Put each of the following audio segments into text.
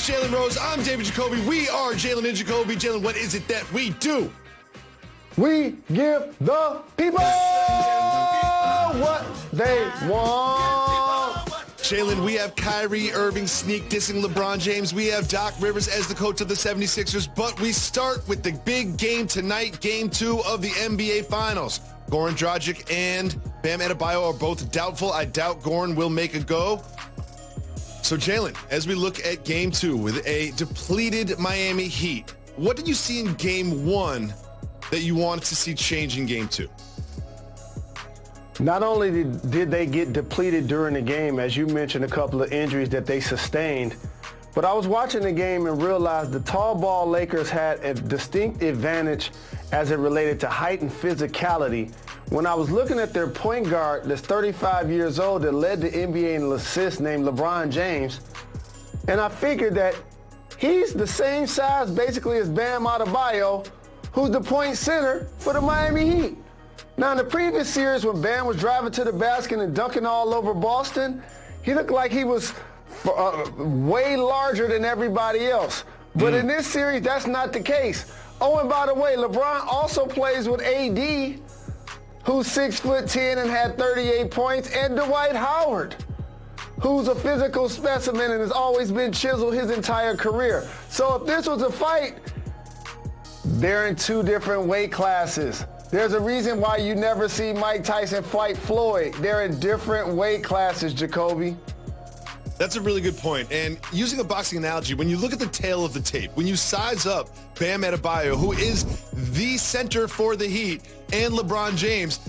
is Jalen Rose. I'm David Jacoby. We are Jalen and Jacoby. Jalen, what is it that we do? We give the people what they want. Jalen, we have Kyrie Irving sneak dissing LeBron James. We have Doc Rivers as the coach of the 76ers. But we start with the big game tonight, Game 2 of the NBA Finals. Goran Dragic and Bam Adebayo are both doubtful. I doubt Goran will make a go. So, Jalen, as we look at Game 2 with a depleted Miami Heat, what did you see in Game 1 that you wanted to see change in Game 2? Not only did they get depleted during the game, as you mentioned, a couple of injuries that they sustained, but I was watching the game and realized the tall ball Lakers had a distinct advantage as it related to height and physicality. When I was looking at their point guard that's 35 years old that led the NBA in assists named LeBron James, and I figured that he's the same size basically as Bam Adebayo, who's the point center for the Miami Heat. Now, in the previous series when Bam was driving to the basket and dunking all over Boston, he looked like he was way larger than everybody else. But in this series, that's not the case. Oh, and by the way, LeBron also plays with AD, who's 6'10" and had 38 points, and Dwight Howard, who's a physical specimen and has always been chiseled his entire career. So if this was a fight, they're in two different weight classes. There's a reason why you never see Mike Tyson fight Floyd. They're in different weight classes, Jacoby. That's a really good point. And using a boxing analogy, when you look at the tail of the tape, when you size up Bam Adebayo, who is the center for the Heat, and LeBron James,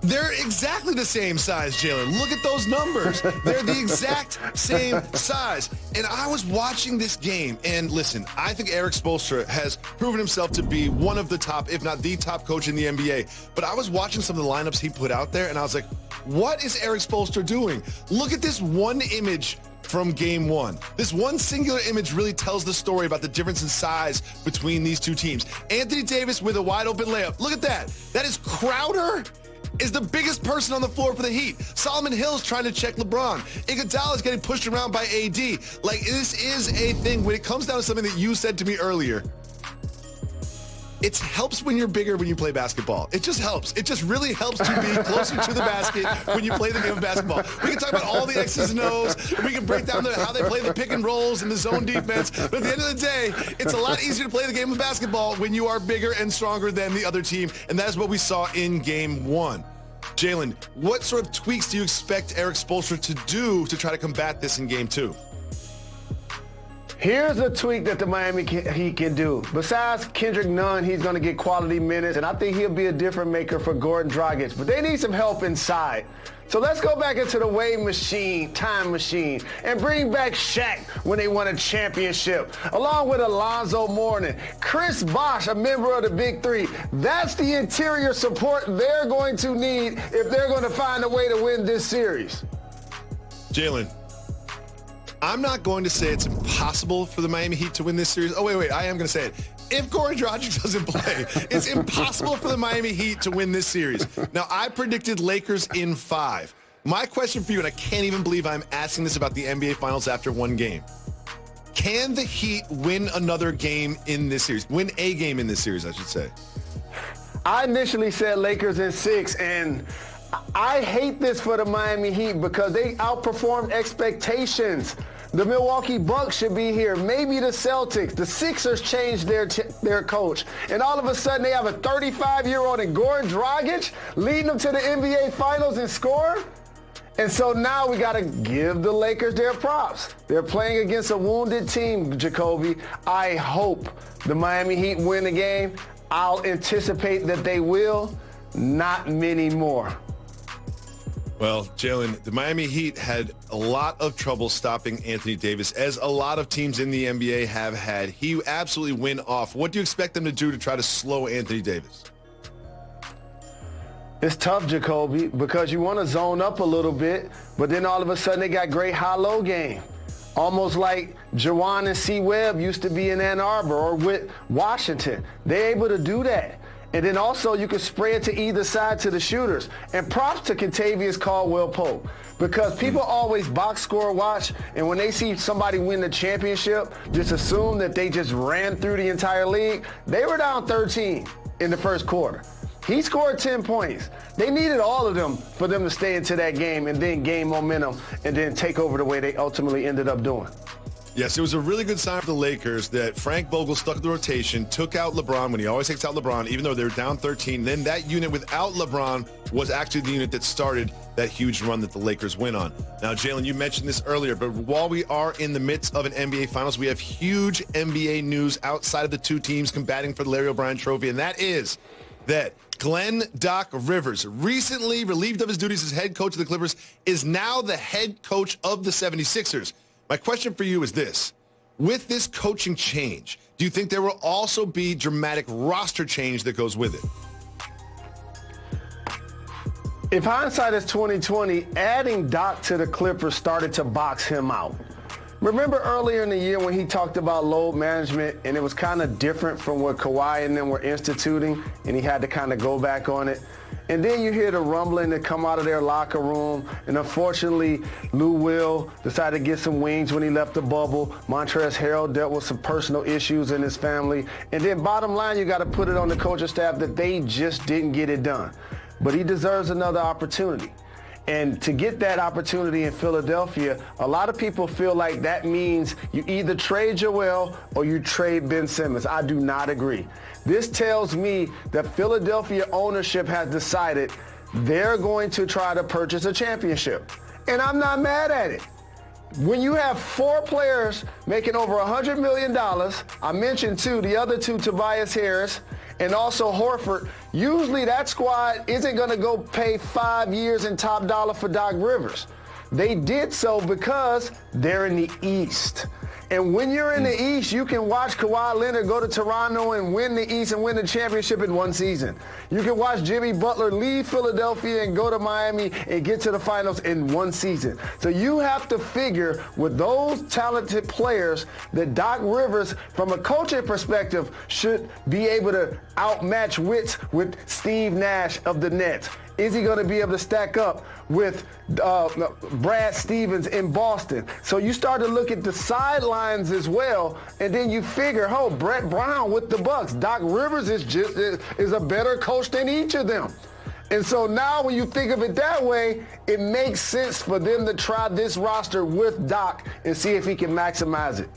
they're exactly the same size, Jalen. Look at those numbers. They're the exact same size. And I was watching this game, and listen, I think Eric Spoelstra has proven himself to be one of the top, if not the top coach in the NBA. But I was watching some of the lineups he put out there, and I was like, what is Eric Spoelstra doing? Look at this one image from Game 1. This one singular image really tells the story about the difference in size between these two teams. Anthony Davis with a wide open layup. Look at that. That is Crowder is the biggest person on the floor for the Heat. Solomon Hill's trying to check LeBron. Iguodala is getting pushed around by AD. Like, this is a thing. When it comes down to something that you said to me earlier, it helps when you're bigger when you play basketball. It just helps. It just really helps to be closer to the basket when you play the game of basketball. We can talk about all the X's and O's. We can break down how they play the pick and rolls and the zone defense. But at the end of the day, it's a lot easier to play the game of basketball when you are bigger and stronger than the other team. And that is what we saw in Game 1. Jalen, what sort of tweaks do you expect Eric Spoelstra to do to try to combat this in Game 2? Here's a tweak that the Miami Heat can do. Besides Kendrick Nunn, he's going to get quality minutes, and I think he'll be a different maker for Goran Dragic. But they need some help inside. So let's go back into the Wade machine, time machine, and bring back Shaq when they won a championship, along with Alonzo Mourning, Chris Bosh, a member of the Big Three. That's the interior support they're going to need if they're going to find a way to win this series. Jalen, I'm not going to say it's impossible for the Miami Heat to win this series. Oh, wait, I am going to say it. If Goran Dragic doesn't play, it's impossible for the Miami Heat to win this series. Now, I predicted Lakers in 5. My question for you, and I can't even believe I'm asking this about the NBA Finals after one game. Can the Heat win another game in this series? Win a game in this series, I should say. I initially said Lakers in 6, and I hate this for the Miami Heat because they outperformed expectations. The Milwaukee Bucks should be here. Maybe the Celtics. The Sixers changed their coach. And all of a sudden they have a 35-year-old in Goran Dragic leading them to the NBA Finals and score. And so now we got to give the Lakers their props. They're playing against a wounded team, Jacoby. I hope the Miami Heat win the game. I'll anticipate that they will. Not many more. Well, Jalen, the Miami Heat had a lot of trouble stopping Anthony Davis, as a lot of teams in the NBA have had. He absolutely went off. What do you expect them to do to try to slow Anthony Davis? It's tough, Jacoby, because you want to zone up a little bit, but then all of a sudden they got great high-low game. Almost like Jawan and C. Webb used to be in Ann Arbor or with Washington. They're able to do that. And then also you can spray it to either side to the shooters. And props to Kentavious Caldwell-Pope, because people always box score watch, and when they see somebody win the championship, just assume that they just ran through the entire league. They were down 13 in the first quarter. He scored 10 points. They needed all of them for them to stay into that game and then gain momentum and then take over the way they ultimately ended up doing. Yes, it was a really good sign for the Lakers that Frank Vogel stuck to the rotation, took out LeBron when he always takes out LeBron, even though they were down 13. Then that unit without LeBron was actually the unit that started that huge run that the Lakers went on. Now, Jalen, you mentioned this earlier, but while we are in the midst of an NBA Finals, we have huge NBA news outside of the two teams combating for the Larry O'Brien Trophy, and that is that Glenn Doc Rivers, recently relieved of his duties as head coach of the Clippers, is now the head coach of the 76ers. My question for you is this. With this coaching change, do you think there will also be dramatic roster change that goes with it? If hindsight is 2020, adding Doc to the Clippers started to box him out. Remember earlier in the year when he talked about load management, and it was kind of different from what Kawhi and them were instituting, and he had to kind of go back on it? And then you hear the rumbling that come out of their locker room, and unfortunately, Lou Will decided to get some wings when he left the bubble. Montrezl Harrell dealt with some personal issues in his family. And then bottom line, you got to put it on the coaching staff that they just didn't get it done. But he deserves another opportunity. And to get that opportunity in Philadelphia, a lot of people feel like that means you either trade Joel or you trade Ben Simmons. I do not agree. This tells me that Philadelphia ownership has decided they're going to try to purchase a championship. And I'm not mad at it. When you have 4 players making over $100 million, I mentioned the other two, Tobias Harris, and also Horford, usually that squad isn't going to go pay 5 years in top dollar for Doc Rivers. They did so because they're in the East. And when you're in the East, you can watch Kawhi Leonard go to Toronto and win the East and win the championship in one season. You can watch Jimmy Butler leave Philadelphia and go to Miami and get to the finals in one season. So you have to figure with those talented players that Doc Rivers, from a coaching perspective, should be able to outmatch wits with Steve Nash of the Nets. Is he going to be able to stack up with Brad Stevens in Boston? So you start to look at the sidelines as well, and then you figure, oh, Brett Brown with the Bucks. Doc Rivers is a better coach than each of them. And so now when you think of it that way, it makes sense for them to try this roster with Doc and see if he can maximize it.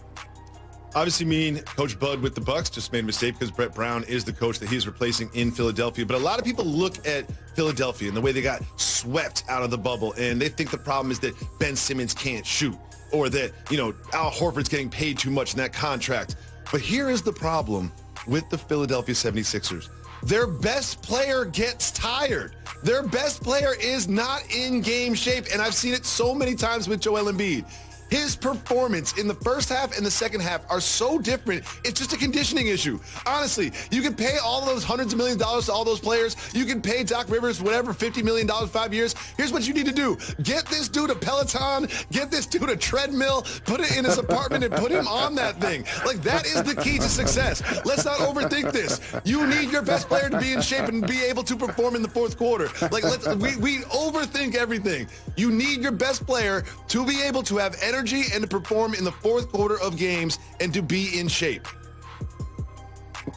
Obviously, Coach Bud with the Bucks just made a mistake because Brett Brown is the coach that he's replacing in Philadelphia. But a lot of people look at Philadelphia and the way they got swept out of the bubble, and they think the problem is that Ben Simmons can't shoot, or that, Al Horford's getting paid too much in that contract. But here is the problem with the Philadelphia 76ers. Their best player gets tired. Their best player is not in game shape, and I've seen it so many times with Joel Embiid. His performance in the first half and the second half are so different. It's just a conditioning issue. Honestly, you can pay all those hundreds of millions of dollars to all those players. You can pay Doc Rivers whatever, $50 million, 5 years. Here's what you need to do. Get this dude a Peloton. Get this dude a treadmill. Put it in his apartment and put him on that thing. Like, that is the key to success. Let's not overthink this. You need your best player to be in shape and be able to perform in the fourth quarter. Like, we overthink everything. You need your best player to be able to have energy and to perform in the fourth quarter of games and to be in shape.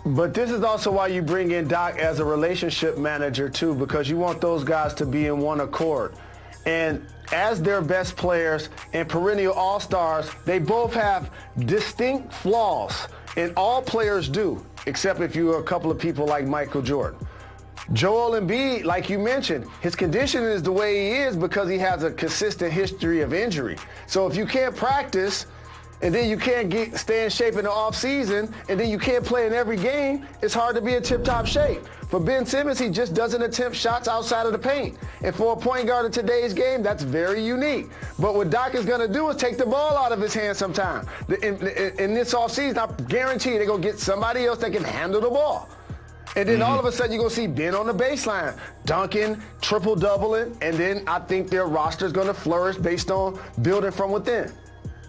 But this is also why you bring in Doc as a relationship manager too, because you want those guys to be in one accord. And as their best players and perennial all-stars, they both have distinct flaws, and all players do, except if you're a couple of people like Michael Jordan. Joel Embiid, like you mentioned, his conditioning is the way he is because he has a consistent history of injury. So if you can't practice, and then you can't stay in shape in the offseason, and then you can't play in every game, it's hard to be in tip-top shape. For Ben Simmons, he just doesn't attempt shots outside of the paint. And for a point guard in today's game, that's very unique. But what Doc is going to do is take the ball out of his hands sometime. In this offseason, I guarantee they're going to get somebody else that can handle the ball. And then all of a sudden, you're going to see Ben on the baseline, dunking, triple-doubling, and then I think their roster is going to flourish based on building from within.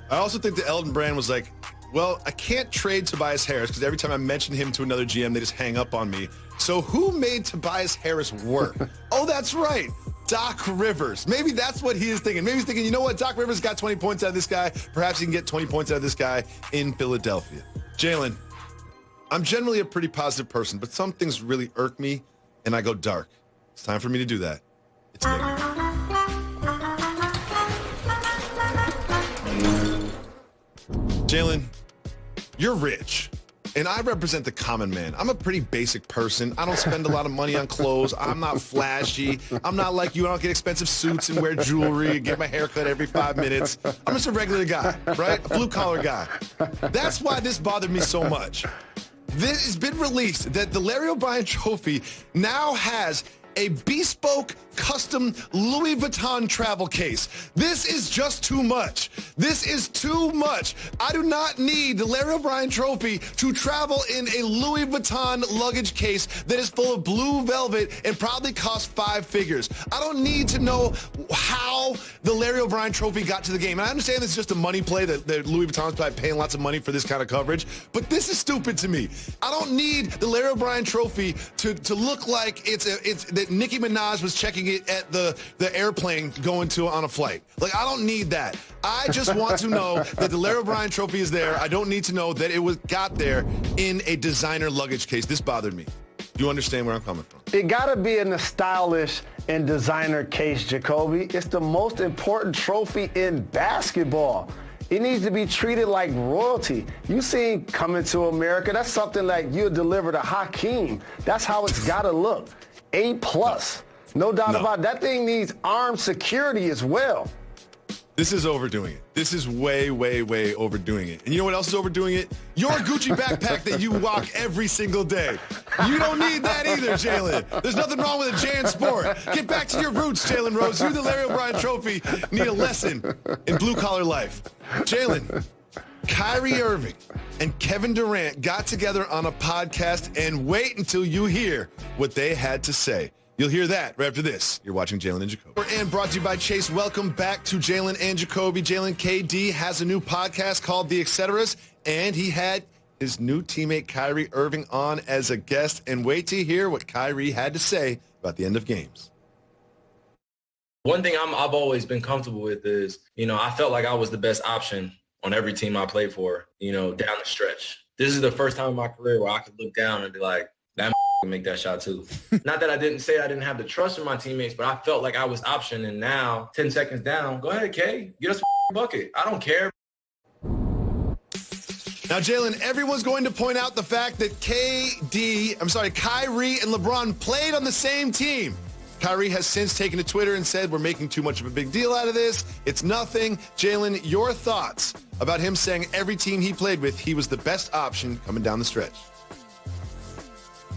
I also think that Elton Brand was like, well, I can't trade Tobias Harris because every time I mention him to another GM, they just hang up on me. So who made Tobias Harris work? Oh, that's right. Doc Rivers. Maybe that's what he is thinking. Maybe he's thinking, you know what? Doc Rivers got 20 points out of this guy. Perhaps he can get 20 points out of this guy in Philadelphia. Jalen, I'm generally a pretty positive person, but some things really irk me, and I go dark. It's time for me to do that. It's negative. Jalen, you're rich. And I represent the common man. I'm a pretty basic person. I don't spend a lot of money on clothes. I'm not flashy. I'm not like you. I don't get expensive suits and wear jewelry and get my hair cut every 5 minutes. I'm just a regular guy, right? A blue-collar guy. That's why this bothered me so much. This has been released that the Larry O'Brien Trophy now has a bespoke custom Louis Vuitton travel case. This is just too much. This is too much. I do not need the Larry O'Brien Trophy to travel in a Louis Vuitton luggage case that is full of blue velvet and probably costs 5 figures. I don't need to know how the Larry O'Brien Trophy got to the game. And I understand this is just a money play that Louis Vuitton's probably paying lots of money for this kind of coverage, but this is stupid to me. I don't need the Larry O'Brien Trophy to look like it's that Nicki Minaj was checking it at the airplane going to on a flight. Like, I don't need that. I just want to know that the Larry O'Brien Trophy is there. I don't need to know that it got there in a designer luggage case. This bothered me. Do you understand where I'm coming from? It got to be in a stylish and designer case, Jacoby. It's the most important trophy in basketball. It needs to be treated like royalty. You seen Coming to America. That's something like you deliver to Hakeem. That's how it's got to look. A+. No doubt about it. That thing needs armed security as well. This is overdoing it. This is way, way, way overdoing it. And you know what else is overdoing it? Your Gucci backpack that you walk every single day. You don't need that either, Jalen. There's nothing wrong with a Jan Sport. Get back to your roots, Jalen Rose. You, the Larry O'Brien Trophy, need a lesson in blue-collar life. Jalen, Kyrie Irving and Kevin Durant got together on a podcast, and wait until you hear what they had to say. You'll hear that right after this. You're watching Jalen and Jacoby. And brought to you by Chase. Welcome back to Jalen and Jacoby. Jalen, KD has a new podcast called The Etceteras, and he had his new teammate Kyrie Irving on as a guest. And wait to hear what Kyrie had to say about the end of games. One thing I've always been comfortable with is, I felt like I was the best option on every team I played for, down the stretch. This is the first time in my career where I could look down and be like, that can make that shot too. Not that I didn't say I didn't have the trust in my teammates, but I felt like I was option. And now 10 seconds down, go ahead, K, get us a bucket. I don't care. Now, Jalen, everyone's going to point out the fact that Kyrie and LeBron played on the same team. Kyrie has since taken to Twitter and said, we're making too much of a big deal out of this. It's nothing. Jalen, your thoughts about him saying every team he played with, he was the best option coming down the stretch?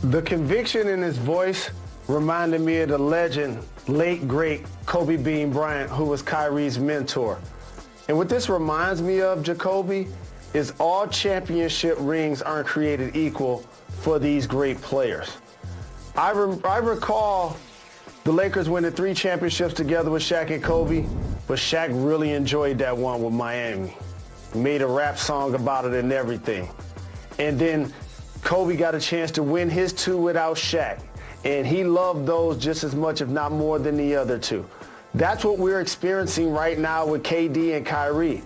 The conviction in his voice reminded me of the legend, late, great Kobe Bean Bryant, who was Kyrie's mentor. And what this reminds me of, Jacoby, is all championship rings aren't created equal for these great players. I recall the Lakers winning 3 championships together with Shaq and Kobe, but Shaq really enjoyed that one with Miami. He made a rap song about it and everything. And then Kobe got a chance to win his 2 without Shaq, and he loved those just as much, if not more, than the other 2. That's what we're experiencing right now with KD and Kyrie.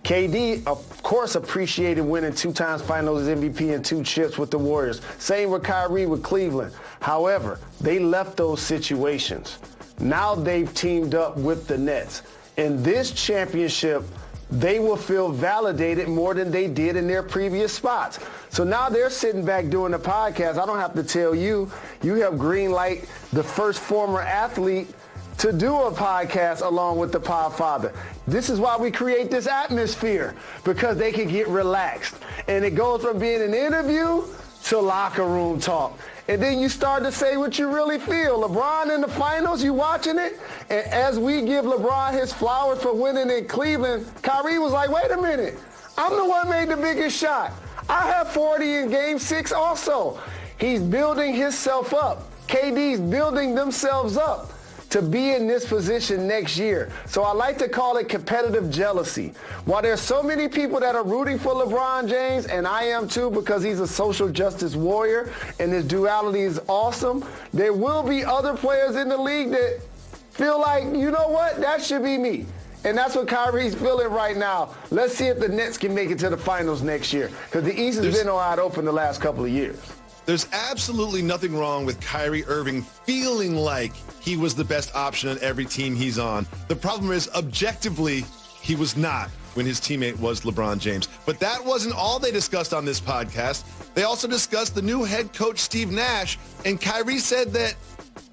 KD, of course, appreciated winning 2 times Finals MVP and 2 chips with the Warriors. Same with Kyrie with Cleveland. However, they left those situations. Now they've teamed up with the Nets. In this championship, they will feel validated more than they did in their previous spots. So now they're sitting back doing the podcast. I don't have to tell you, you have greenlight the first former athlete to do a podcast along with the Podfather. This is why we create this atmosphere, because they can get relaxed. And it goes from being an interview to locker room talk. And then you start to say what you really feel. LeBron in the finals, you watching it? And as we give LeBron his flowers for winning in Cleveland, Kyrie was like, wait a minute, I'm the one made the biggest shot. I have 40 in Game 6 also. He's building himself up. KD's building themselves up to be in this position next year. So I like to call it competitive jealousy. While there's so many people that are rooting for LeBron James, and I am too because he's a social justice warrior and his duality is awesome, there will be other players in the league that feel like, you know what, that should be me. And that's what Kyrie's feeling right now. Let's see if the Nets can make it to the finals next year, because the East has been wide open the last couple of years. There's absolutely nothing wrong with Kyrie Irving feeling like he was the best option on every team he's on. The problem is, objectively, he was not when his teammate was LeBron James. But that wasn't all they discussed on this podcast. They also discussed the new head coach, Steve Nash, and Kyrie said that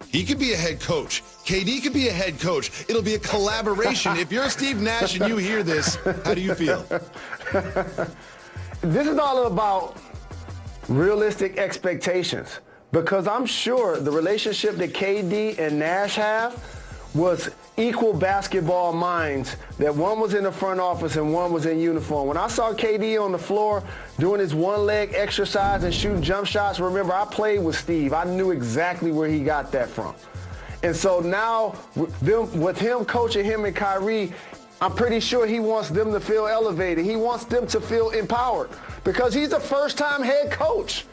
he could be a head coach. KD could be a head coach. It'll be a collaboration. If you're Steve Nash and you hear this, how do you feel? This is all about realistic expectations, because I'm sure the relationship that KD and Nash have was equal basketball minds, that one was in the front office and one was in uniform. When I saw KD on the floor doing his one-leg exercise and shooting jump shots, remember, I played with Steve. I knew exactly where he got that from. And so now with him coaching him and Kyrie, I'm pretty sure he wants them to feel elevated. He wants them to feel empowered, because he's a first-time head coach.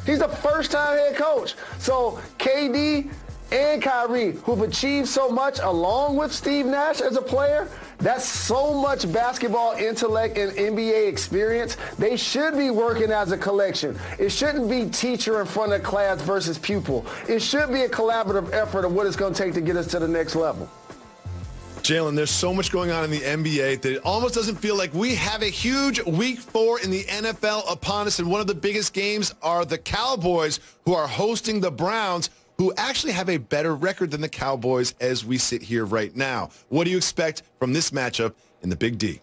He's a first-time head coach. So KD and Kyrie, who've achieved so much along with Steve Nash as a player, that's so much basketball intellect and NBA experience. They should be working as a collection. It shouldn't be teacher in front of class versus pupil. It should be a collaborative effort of what it's going to take to get us to the next level. Jalen, there's so much going on in the NBA that it almost doesn't feel like we have a huge week 4 in the NFL upon us. And one of the biggest games are the Cowboys, who are hosting the Browns, who actually have a better record than the Cowboys as we sit here right now. What do you expect from this matchup in the Big D?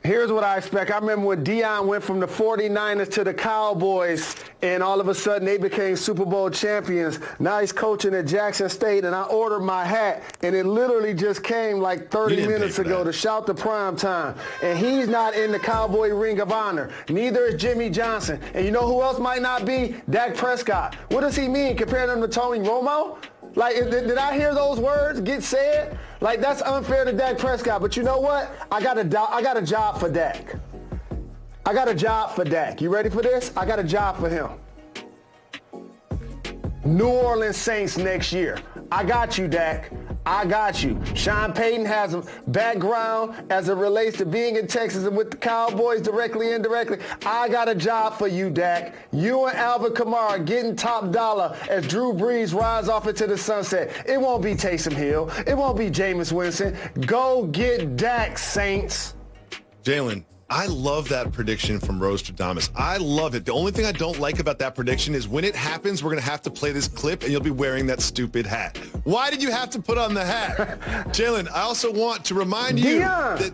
Here's what I expect. I remember when Deion went from the 49ers to the Cowboys, and all of a sudden they became Super Bowl champions. Now he's coaching at Jackson State, and I ordered my hat, and it literally just came like 30 minutes ago to shout the prime time. And he's not in the Cowboy Ring of Honor. Neither is Jimmy Johnson. And you know who else might not be? Dak Prescott. What does he mean, comparing him to Tony Romo? Like, did I hear those words get said? Like, that's unfair to Dak Prescott. But you know what? I got a job for Dak. I got a job for Dak. You ready for this? I got a job for him. New Orleans Saints next year. I got you, Dak. I got you. Sean Payton has a background as it relates to being in Texas and with the Cowboys directly, indirectly. I got a job for you, Dak. You and Alvin Kamara getting top dollar as Drew Brees rides off into the sunset. It won't be Taysom Hill. It won't be Jameis Winston. Go get Dak, Saints. Jalen, I love that prediction from Rostradamus. I love it. The only thing I don't like about that prediction is when it happens, we're going to have to play this clip and you'll be wearing that stupid hat. Why did you have to put on the hat? Jalen, I also want to remind you that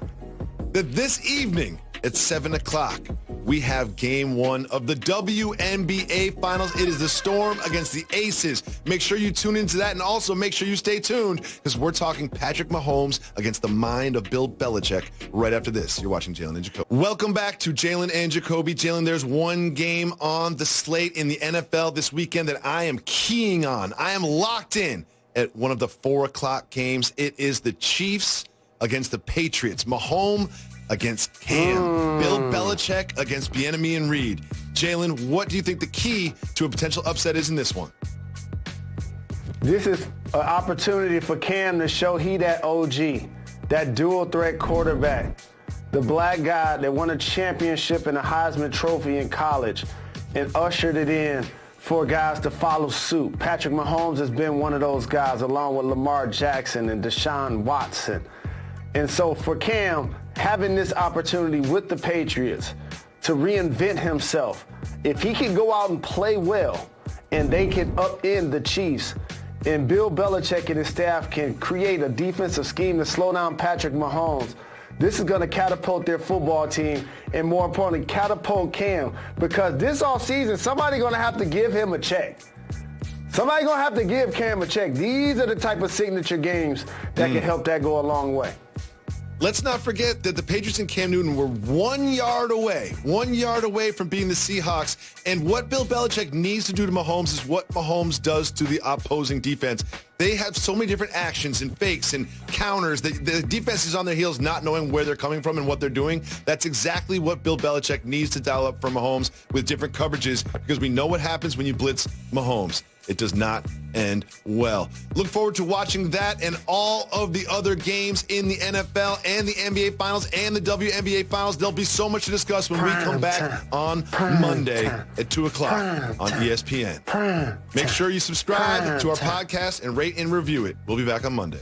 this evening at 7 o'clock, we have Game 1 of the WNBA Finals. It is the Storm against the Aces. Make sure you tune into that, and also make sure you stay tuned, because we're talking Patrick Mahomes against the mind of Bill Belichick right after this. You're watching Jalen and Jacoby. Welcome back to Jalen and Jacoby. Jalen, there's one game on the slate in the NFL this weekend that I am keying on. I am locked in at one of the 4 o'clock games. It is the Chiefs against the Patriots. Mahomes against Cam. Bill Belichick against Bieniemy and Reed. Jalen, what do you think the key to a potential upset is in this one? This is an opportunity for Cam to show he that OG, that dual threat quarterback, the black guy that won a championship and a Heisman Trophy in college and ushered it in for guys to follow suit. Patrick Mahomes has been one of those guys, along with Lamar Jackson and Deshaun Watson. And so for Cam, having this opportunity with the Patriots to reinvent himself, if he can go out and play well and they can upend the Chiefs, and Bill Belichick and his staff can create a defensive scheme to slow down Patrick Mahomes, this is going to catapult their football team, and more importantly, catapult Cam, because this offseason, somebody's going to have to give him a check. Somebody's going to have to give Cam a check. These are the type of signature games that can help that go a long way. Let's not forget that the Patriots and Cam Newton were 1 yard away from beating the Seahawks. And what Bill Belichick needs to do to Mahomes is what Mahomes does to the opposing defense. They have so many different actions and fakes and counters. The defense is on their heels not knowing where they're coming from and what they're doing. That's exactly what Bill Belichick needs to dial up for Mahomes with different coverages, because we know what happens when you blitz Mahomes. It does not end well. Look forward to watching that and all of the other games in the NFL and the NBA Finals and the WNBA Finals. There'll be so much to discuss when we come back on Monday at 2 o'clock on ESPN. Make sure you subscribe to our podcast and rate and review it. We'll be back on Monday.